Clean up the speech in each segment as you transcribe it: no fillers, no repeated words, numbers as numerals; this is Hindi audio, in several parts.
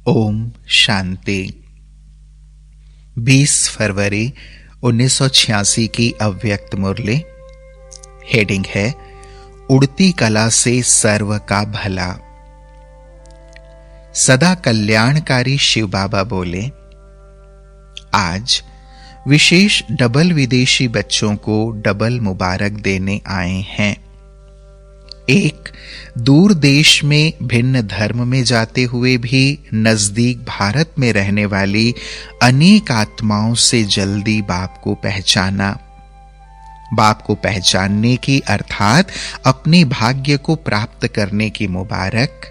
ओम शांति। 20 फरवरी 1986 की अव्यक्त मुरली। हेडिंग है उड़ती कला से सर्व का भला। सदा कल्याणकारी शिव बाबा बोले, आज विशेष डबल विदेशी बच्चों को डबल मुबारक देने आए हैं। एक, दूर देश में भिन्न धर्म में जाते हुए भी नजदीक भारत में रहने वाली अनेक आत्माओं से जल्दी बाप को पहचाना। बाप को पहचानने की अर्थात अपने भाग्य को प्राप्त करने की मुबारक,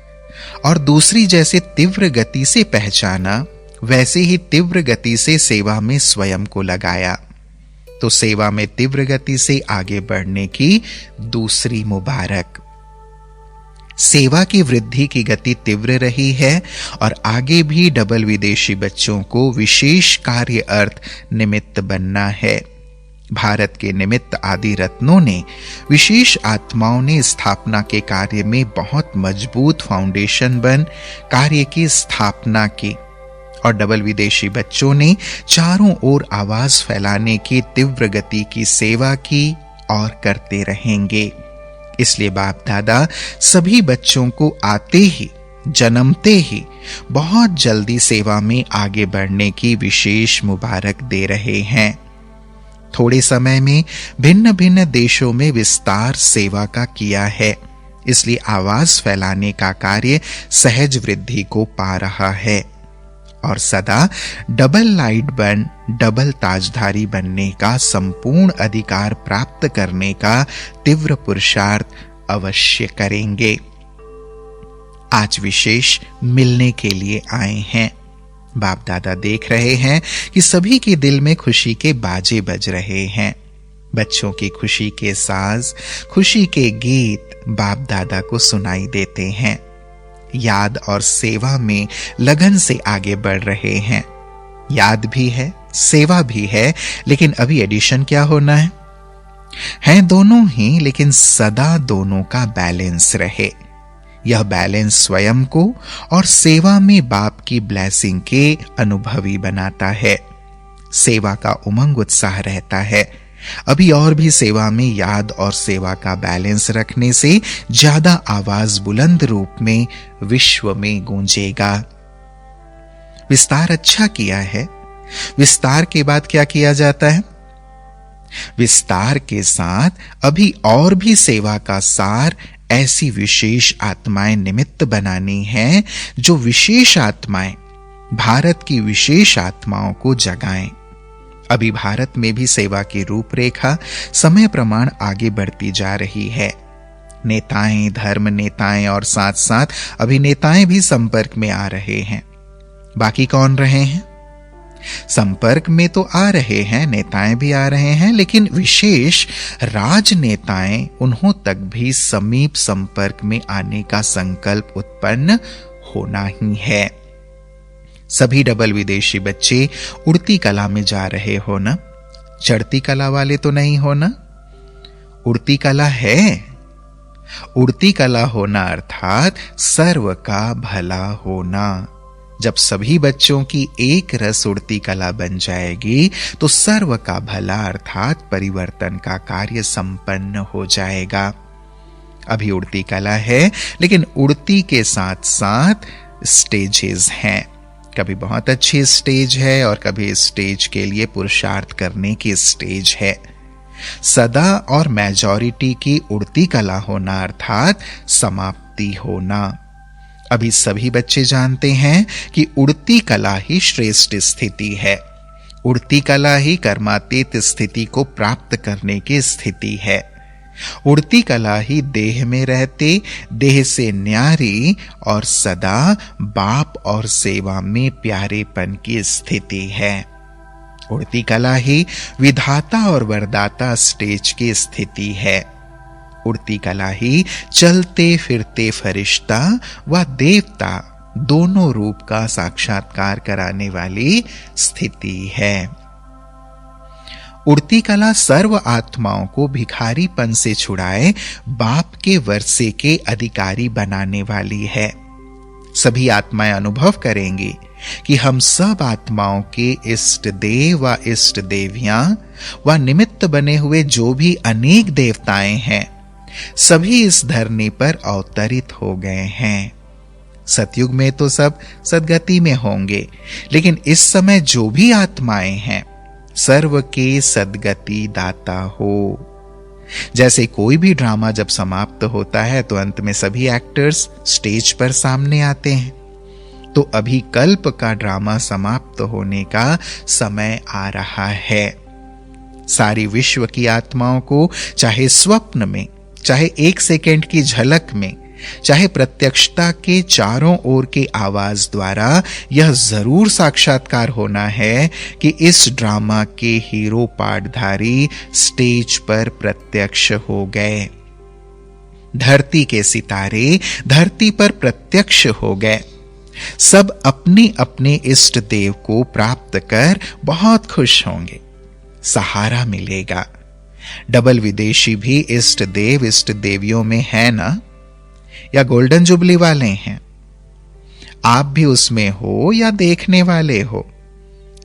और दूसरी जैसे तीव्र गति से पहचाना वैसे ही तीव्र गति से सेवा में स्वयं को लगाया, तो सेवा में तीव्र गति से आगे बढ़ने की दूसरी मुबारक। सेवा की वृद्धि की गति तीव्र रही है और आगे भी डबल विदेशी बच्चों को विशेष कार्य अर्थ निमित्त बनना है। भारत के निमित्त आदि रत्नों ने, विशेष आत्माओं ने स्थापना के कार्य में बहुत मजबूत फाउंडेशन बन कार्य की स्थापना की, और डबल विदेशी बच्चों ने चारों ओर आवाज फैलाने की तीव्र गति की सेवा की और करते रहेंगे। इसलिए बाप दादा सभी बच्चों को आते ही, जन्मते ही बहुत जल्दी सेवा में आगे बढ़ने की विशेष मुबारक दे रहे हैं। थोड़े समय में भिन्न भिन्न देशों में विस्तार सेवा का किया है, इसलिए आवाज फैलाने का कार्य सहज वृद्धि को पा रहा है, और सदा डबल लाइट बन डबल ताजधारी बनने का संपूर्ण अधिकार प्राप्त करने का तीव्र पुरुषार्थ अवश्य करेंगे। आज विशेष मिलने के लिए आए हैं। बाप दादा देख रहे हैं कि सभी के दिल में खुशी के बाजे बज रहे हैं। बच्चों की खुशी के साज, खुशी के गीत बाप दादा को सुनाई देते हैं। याद और सेवा में लगन से आगे बढ़ रहे हैं। याद भी है, सेवा भी है, लेकिन अभी एडिशन क्या होना है? हैं दोनों ही, लेकिन सदा दोनों का बैलेंस रहे। यह बैलेंस स्वयं को और सेवा में बाप की ब्लेसिंग के अनुभवी बनाता है। सेवा का उमंग उत्साह रहता है। अभी और भी सेवा में याद और सेवा का बैलेंस रखने से ज्यादा आवाज बुलंद रूप में विश्व में गूंजेगा। विस्तार अच्छा किया है। विस्तार के बाद क्या किया जाता है? विस्तार के साथ अभी और भी सेवा का सार ऐसी विशेष आत्माएं निमित्त बनानी है, जो विशेष आत्माएं भारत की विशेष आत्माओं को जगाएं। अभी भारत में भी सेवा की रूपरेखा समय प्रमाण आगे बढ़ती जा रही है। नेताएं, धर्म नेताएं और साथ साथ अभिनेताएं भी संपर्क में आ रहे हैं। बाकी कौन रहे हैं? संपर्क में तो आ रहे हैं, नेताएं भी आ रहे हैं, लेकिन विशेष राजनेताएं, उन्हों तक भी समीप संपर्क में आने का संकल्प उत्पन्न होना ही है। सभी डबल विदेशी बच्चे उड़ती कला में जा रहे हो ना? चढ़ती कला वाले तो नहीं हो ना? उड़ती कला है। उड़ती कला होना अर्थात सर्व का भला होना। जब सभी बच्चों की एक रस उड़ती कला बन जाएगी, तो सर्व का भला अर्थात परिवर्तन का कार्य संपन्न हो जाएगा। अभी उड़ती कला है, लेकिन उड़ती के साथ साथ स्टेजेस हैं। कभी बहुत अच्छी स्टेज है और कभी स्टेज के लिए पुरुषार्थ करने की स्टेज है। सदा और मेजॉरिटी की उड़ती कला होना अर्थात समाप्ति होना। अभी सभी बच्चे जानते हैं कि उड़ती कला ही श्रेष्ठ स्थिति है। उड़ती कला ही कर्मातीत स्थिति को प्राप्त करने की स्थिति है। उड़ती कला ही देह में रहते, देह से न्यारी और सदा बाप और सेवा में प्यारेपन की स्थिति है। उड़ती कला ही विधाता और वरदाता स्टेज की स्थिति है। उड़ती कला ही चलते फिरते फरिश्ता व देवता दोनों रूप का साक्षात्कार कराने वाली स्थिति है। उड़ती कला सर्व आत्माओं को भिखारीपन से छुड़ाए बाप के वर्षे के अधिकारी बनाने वाली है। सभी आत्माएं अनुभव करेंगी कि हम सब आत्माओं के इष्ट देव व इष्ट देवियां व निमित्त बने हुए जो भी अनेक देवताएं हैं, सभी इस धरनी पर अवतरित हो गए हैं। सतयुग में तो सब सदगति में होंगे, लेकिन इस समय जो भी आत्माएं हैं, सर्व के सदगति दाता हो। जैसे कोई भी ड्रामा जब समाप्त होता है तो अंत में सभी एक्टर्स स्टेज पर सामने आते हैं, तो अभी कल्प का ड्रामा समाप्त होने का समय आ रहा है। सारी विश्व की आत्माओं को चाहे स्वप्न में, चाहे एक सेकंड की झलक में, चाहे प्रत्यक्षता के चारों ओर के आवाज द्वारा यह जरूर साक्षात्कार होना है कि इस ड्रामा के हीरो पाठधारी स्टेज पर प्रत्यक्ष हो गए। धरती के सितारे धरती पर प्रत्यक्ष हो गए। सब अपने अपने इष्ट देव को प्राप्त कर बहुत खुश होंगे। सहारा मिलेगा। डबल विदेशी भी इष्ट देव इष्ट देवियों में है ना, या गोल्डन जुबली वाले हैं? आप भी उसमें हो या देखने वाले हो?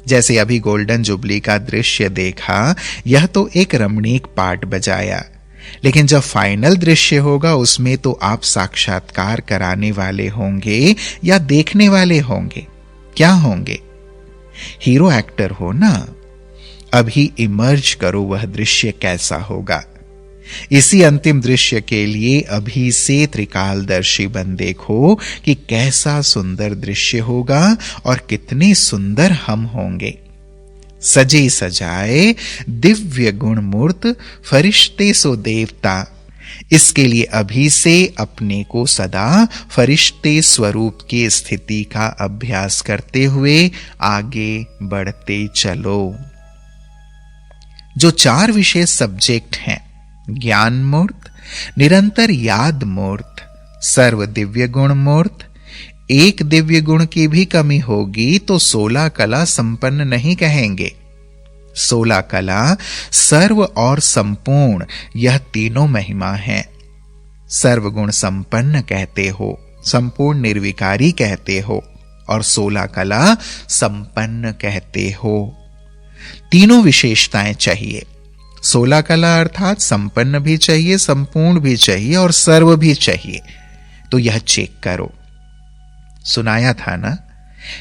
जैसे अभी गोल्डन जुबली का दृश्य देखा, यह तो एक रमणीक पाठ बजाया, लेकिन जब फाइनल दृश्य होगा उसमें तो आप साक्षात्कार कराने वाले होंगे या देखने वाले होंगे? क्या होंगे? हीरो एक्टर हो ना। अभी इमर्ज करो वह दृश्य कैसा होगा। इसी अंतिम दृश्य के लिए अभी से त्रिकालदर्शी बन देखो कि कैसा सुंदर दृश्य होगा और कितने सुंदर हम होंगे। सजे सजाए दिव्य गुण मूर्त फरिश्ते सो देवता। इसके लिए अभी से अपने को सदा फरिश्ते स्वरूप की स्थिति का अभ्यास करते हुए आगे बढ़ते चलो। जो 4 विशेष सब्जेक्ट हैं, ज्ञान मूर्त, निरंतर याद मूर्त, सर्व दिव्य गुण मूर्त, एक दिव्य गुण की भी कमी होगी तो 16 कला संपन्न नहीं कहेंगे। 16 कला सर्व और संपूर्ण, यह तीनों महिमा है। सर्वगुण संपन्न कहते हो, संपूर्ण निर्विकारी कहते हो और 16 कला संपन्न कहते हो। तीनों विशेषताएं चाहिए। 16 कला अर्थात संपन्न भी चाहिए, संपूर्ण भी चाहिए और सर्व भी चाहिए। तो यह चेक करो। सुनाया था ना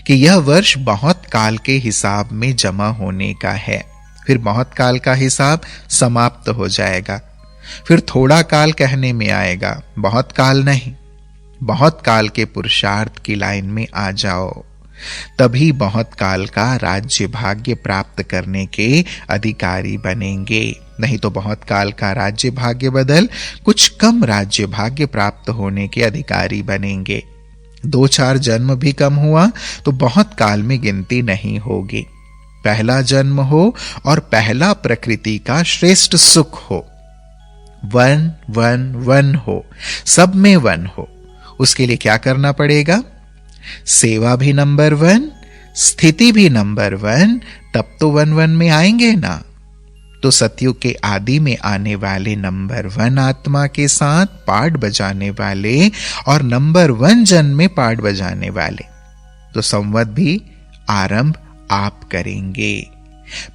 कि यह वर्ष बहुत काल के हिसाब में जमा होने का है, फिर बहुत काल का हिसाब समाप्त हो जाएगा, फिर थोड़ा काल कहने में आएगा, बहुत काल नहीं। बहुत काल के पुरुषार्थ की लाइन में आ जाओ, तभी बहुत काल का राज्य भाग्य प्राप्त करने के अधिकारी बनेंगे। नहीं तो बहुत काल का राज्य भाग्य बदल कुछ कम राज्य भाग्य प्राप्त होने के अधिकारी बनेंगे। 2-4 जन्म भी कम हुआ तो बहुत काल में गिनती नहीं होगी। पहला जन्म हो और पहला प्रकृति का श्रेष्ठ सुख हो, 1 1 1 हो, सब में 1 हो। उसके लिए क्या करना पड़ेगा? सेवा भी नंबर 1, स्थिति भी नंबर 1, तब तो 1 1 में आएंगे ना। तो सतयुग के आदि में आने वाले नंबर 1 आत्मा के साथ पाठ बजाने वाले और नंबर 1 जन्म में पाठ बजाने वाले, तो संवत भी आरंभ आप करेंगे।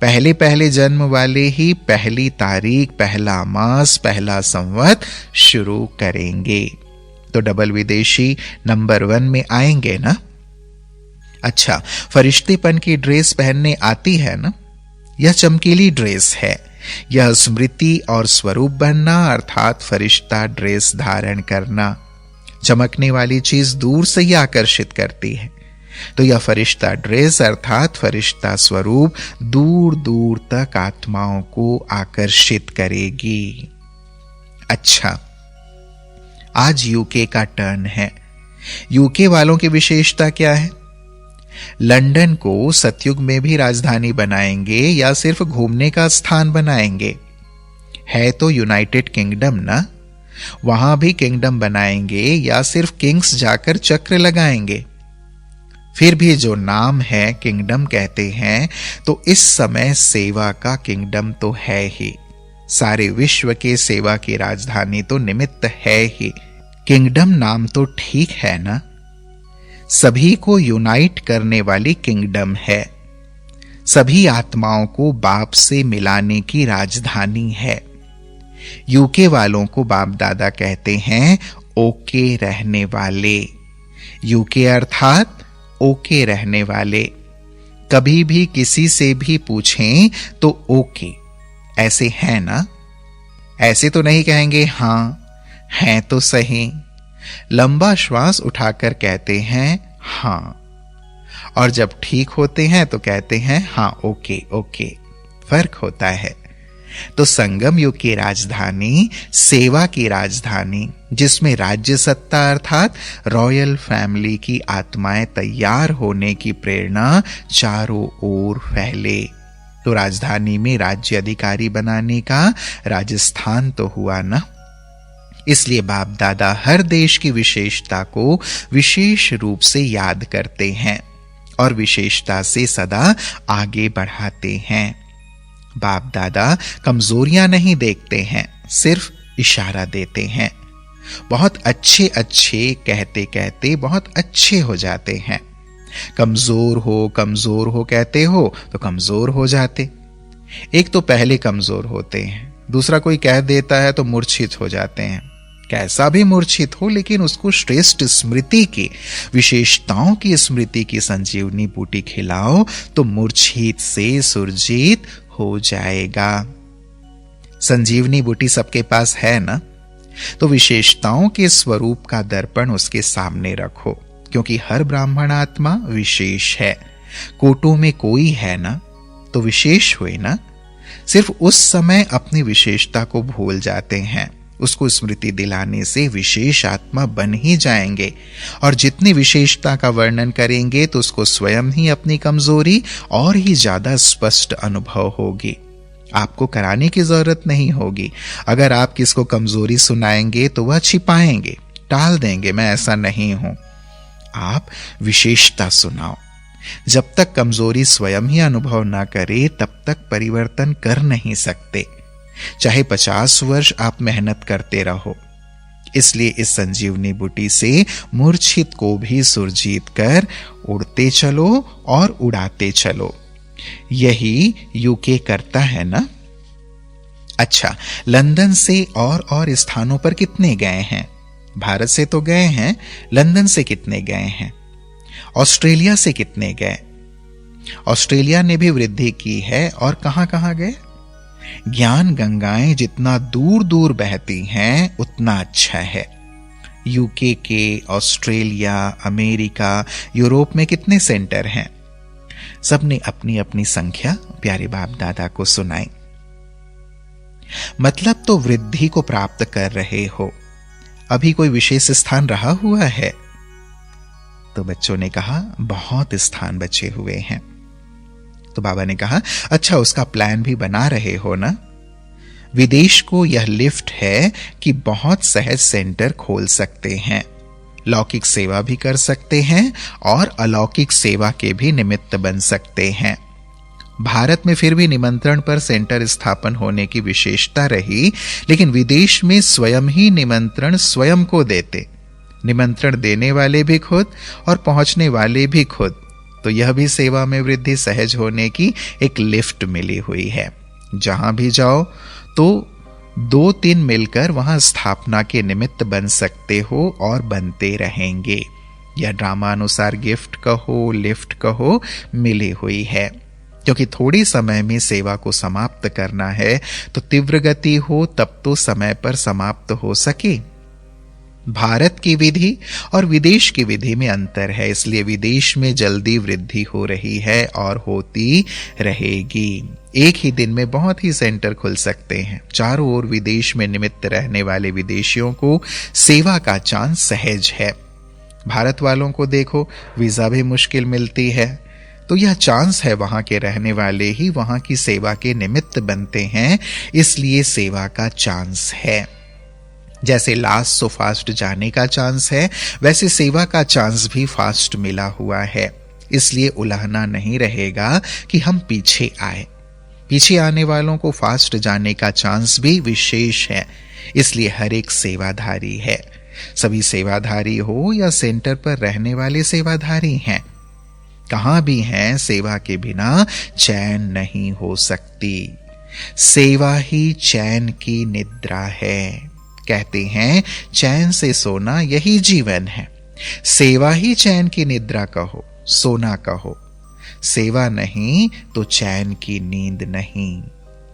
पहले पहले जन्म वाले ही पहली तारीख, पहला मास, पहला संवत शुरू करेंगे। तो डबल विदेशी नंबर 1 में आएंगे ना। अच्छा, फरिश्तेपन की ड्रेस पहनने आती है ना? यह चमकीली ड्रेस है। यह स्मृति और स्वरूप बनना अर्थात फरिश्ता ड्रेस धारण करना। चमकने वाली चीज दूर से ही आकर्षित करती है, तो यह फरिश्ता ड्रेस अर्थात फरिश्ता स्वरूप दूर दूर तक आत्माओं को आकर्षित करेगी। अच्छा, आज यूके का टर्न है। यूके वालों की विशेषता क्या है? लंदन को सतयुग में भी राजधानी बनाएंगे या सिर्फ घूमने का स्थान बनाएंगे? है तो यूनाइटेड किंगडम ना। वहां भी किंगडम बनाएंगे या सिर्फ किंग्स जाकर चक्र लगाएंगे? फिर भी जो नाम है किंगडम कहते हैं, तो इस समय सेवा का किंगडम तो है ही। सारे विश्व के सेवा की राजधानी तो निमित्त है ही। किंगडम नाम तो ठीक है ना। सभी को यूनाइट करने वाली किंगडम है, सभी आत्माओं को बाप से मिलाने की राजधानी है। यूके वालों को बाप दादा कहते हैं ओके रहने वाले। यूके अर्थात ओके रहने वाले। कभी भी किसी से भी पूछें तो ओके, ऐसे है ना, ऐसे तो नहीं कहेंगे हां, हैं तो सही। लंबा श्वास उठाकर कहते हैं हां, और जब ठीक होते हैं तो कहते हैं हां ओके ओके। फर्क होता है। तो संगम युग की राजधानी सेवा की राजधानी, जिसमें राज्य सत्ता अर्थात रॉयल फैमिली की आत्माएं तैयार होने की प्रेरणा चारों ओर फैले। तो राजधानी में राज्य अधिकारी बनाने का राजस्थान तो हुआ ना। इसलिए बाप दादा हर देश की विशेषता को विशेष रूप से याद करते हैं और विशेषता से सदा आगे बढ़ाते हैं। बाप दादा कमजोरियां नहीं देखते हैं, सिर्फ इशारा देते हैं। बहुत अच्छे अच्छे कहते कहते बहुत अच्छे हो जाते हैं। कमजोर हो कहते हो तो कमजोर हो जाते। एक तो पहले कमजोर होते हैं, दूसरा कोई कह देता है तो मूर्छित हो जाते हैं। कैसा भी मूर्छित हो, लेकिन उसको श्रेष्ठ स्मृति की, विशेषताओं की स्मृति की संजीवनी बूटी खिलाओ तो मूर्छित से सुरजीत हो जाएगा। संजीवनी बूटी सबके पास है ना, तो विशेषताओं के स्वरूप का दर्पण उसके सामने रखो, क्योंकि हर ब्राह्मण आत्मा विशेष है। कोटों में कोई है ना, तो विशेष हुए ना। सिर्फ उस समय अपनी विशेषता को भूल जाते हैं, उसको स्मृति दिलाने से विशेष आत्मा बन ही जाएंगे। और जितनी विशेषता का वर्णन करेंगे तो उसको स्वयं ही अपनी कमजोरी और ही ज्यादा स्पष्ट अनुभव होगी। आपको कराने की जरूरत नहीं होगी। अगर आप किसको कमजोरी सुनाएंगे तो वह छिपाएंगे, टाल देंगे, मैं ऐसा नहीं हूं। आप विशेषता सुनाओ। जब तक कमजोरी स्वयं ही अनुभव ना करे तब तक परिवर्तन कर नहीं सकते, चाहे 50 वर्ष आप मेहनत करते रहो। इसलिए इस संजीवनी बूटी से मूर्छित को भी सुरजीत कर उड़ते चलो और उड़ाते चलो। यही यूके करता है ना। अच्छा, लंदन से और स्थानों पर कितने गए हैं? भारत से तो गए हैं, लंदन से कितने गए हैं? ऑस्ट्रेलिया से कितने गए? ऑस्ट्रेलिया ने भी वृद्धि की है। और कहां गए? ज्ञान गंगाएं जितना दूर दूर बहती हैं उतना अच्छा है। यूके के, ऑस्ट्रेलिया, अमेरिका, यूरोप में कितने सेंटर हैं? सबने अपनी अपनी संख्या प्यारे बाप दादा को सुनाई। मतलब तो वृद्धि को प्राप्त कर रहे हो। अभी कोई विशेष स्थान रहा हुआ है? तो बच्चों ने कहा बहुत स्थान बचे हुए हैं। तो बाबा ने कहा अच्छा, उसका प्लान भी बना रहे हो ना। विदेश को यह लिफ्ट है कि बहुत सहज सेंटर खोल सकते हैं, लौकिक सेवा भी कर सकते हैं और अलौकिक सेवा के भी निमित्त बन सकते हैं। भारत में फिर भी निमंत्रण पर सेंटर स्थापन होने की विशेषता रही, लेकिन विदेश में स्वयं ही निमंत्रण स्वयं को देते, निमंत्रण देने वाले भी खुद और पहुंचने वाले भी खुद। तो यह भी सेवा में वृद्धि सहज होने की एक लिफ्ट मिली हुई है। जहां भी जाओ तो 2-3 मिलकर वहां स्थापना के निमित्त बन सकते हो और बनते रहेंगे। यह ड्रामा अनुसार गिफ्ट कहो, लिफ्ट कहो, मिली हुई है। क्योंकि थोड़ी समय में सेवा को समाप्त करना है तो तीव्र गति हो तब तो समय पर समाप्त हो सके। भारत की विधि और विदेश की विधि में अंतर है, इसलिए विदेश में जल्दी वृद्धि हो रही है और होती रहेगी। एक ही दिन में बहुत ही सेंटर खुल सकते हैं। चारों ओर विदेश में निमित्त रहने वाले विदेशियों को सेवा का चांस सहज है। भारत वालों को देखो, वीजा भी मुश्किल मिलती है, तो यह चांस है वहां के रहने वाले ही वहां की सेवा के निमित्त बनते हैं, इसलिए सेवा का चांस है। जैसे लास्ट सो फास्ट जाने का चांस है, वैसे सेवा का चांस भी फास्ट मिला हुआ है। इसलिए उलहना नहीं रहेगा कि हम पीछे आए। पीछे आने वालों को फास्ट जाने का चांस भी विशेष है, इसलिए हर एक सेवाधारी है। सभी सेवाधारी हो या सेंटर पर रहने वाले सेवाधारी हैं, कहां भी हैं, सेवा के बिना चैन नहीं हो सकती। सेवा ही चैन की निद्रा है। कहते हैं चैन से सोना यही जीवन है। सेवा ही चैन की निद्रा कहो, सोना कहो। सेवा नहीं तो चैन की नींद नहीं।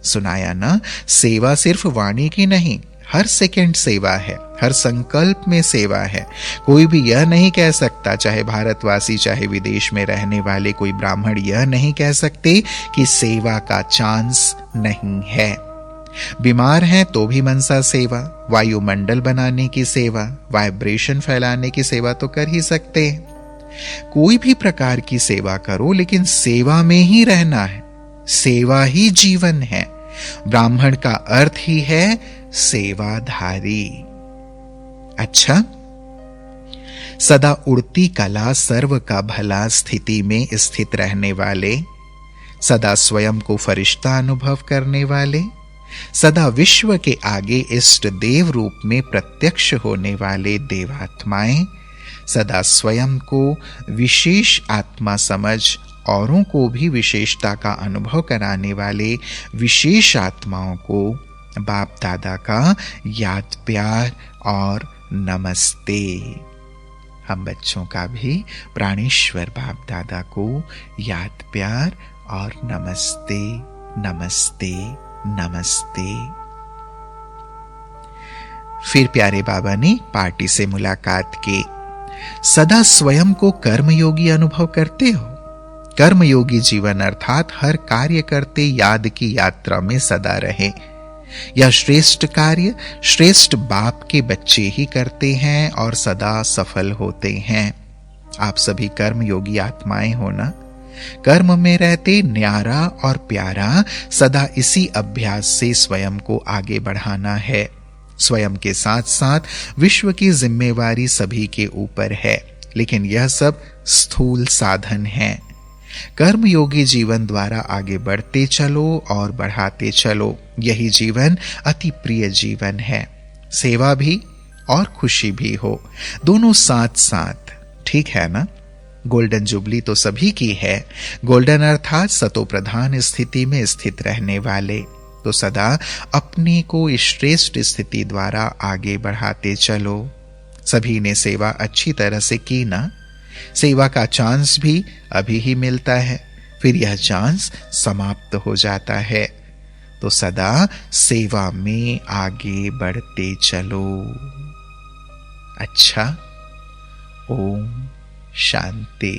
सुनाया ना, सेवा सिर्फ वाणी की नहीं, हर सेकंड सेवा है, हर संकल्प में सेवा है। कोई भी यह नहीं कह सकता, चाहे भारतवासी चाहे विदेश में रहने वाले कोई ब्राह्मण यह नहीं कह सकते कि सेवा का चांस नहीं है। बीमार हैं तो भी मनसा सेवा, वायुमंडल बनाने की सेवा, वाइब्रेशन फैलाने की सेवा तो कर ही सकते हैं। कोई भी प्रकार की सेवा करो, लेकिन सेवा में ही रहना है। सेवा ही जीवन है। ब्राह्मण का अर्थ ही है सेवाधारी। अच्छा, सदा उड़ती कला सर्व का भला स्थिति में स्थित रहने वाले, सदा स्वयं को फरिश्ता अनुभव करने वाले, सदा विश्व के आगे इष्ट देव रूप में प्रत्यक्ष होने वाले देवात्माएं, सदा स्वयं को विशेष आत्मा समझ औरों को भी विशेषता का अनुभव कराने वाले विशेष आत्माओं को बाप दादा का याद प्यार और नमस्ते। हम बच्चों का भी प्राणेश्वर बाप दादा को याद प्यार और नमस्ते नमस्ते नमस्ते। फिर प्यारे बाबा ने पार्टी से मुलाकात की। सदा स्वयं को कर्मयोगी अनुभव करते हो। कर्मयोगी जीवन अर्थात हर कार्य करते याद की यात्रा में सदा रहे। यह श्रेष्ठ कार्य श्रेष्ठ बाप के बच्चे ही करते हैं और सदा सफल होते हैं। आप सभी कर्मयोगी आत्माएं हो ना। कर्म में रहते न्यारा और प्यारा सदा इसी अभ्यास से स्वयं को आगे बढ़ाना है। स्वयं के साथ साथ विश्व की जिम्मेवारी सभी के ऊपर है, लेकिन यह सब स्थूल साधन है। कर्मयोगी जीवन द्वारा आगे बढ़ते चलो और बढ़ाते चलो। यही जीवन अति प्रिय जीवन है। सेवा भी और खुशी भी हो, दोनों साथ साथ। ठीक है ना। गोल्डन जुबली तो सभी की है। गोल्डन अर्थात सतो प्रधान स्थिति में स्थित रहने वाले। तो सदा अपने को श्रेष्ठ स्थिति द्वारा आगे बढ़ाते चलो। सभी ने सेवा अच्छी तरह से की ना। सेवा का चांस भी अभी ही मिलता है, फिर यह चांस समाप्त हो जाता है। तो सदा सेवा में आगे बढ़ते चलो। अच्छा, ओम शांति।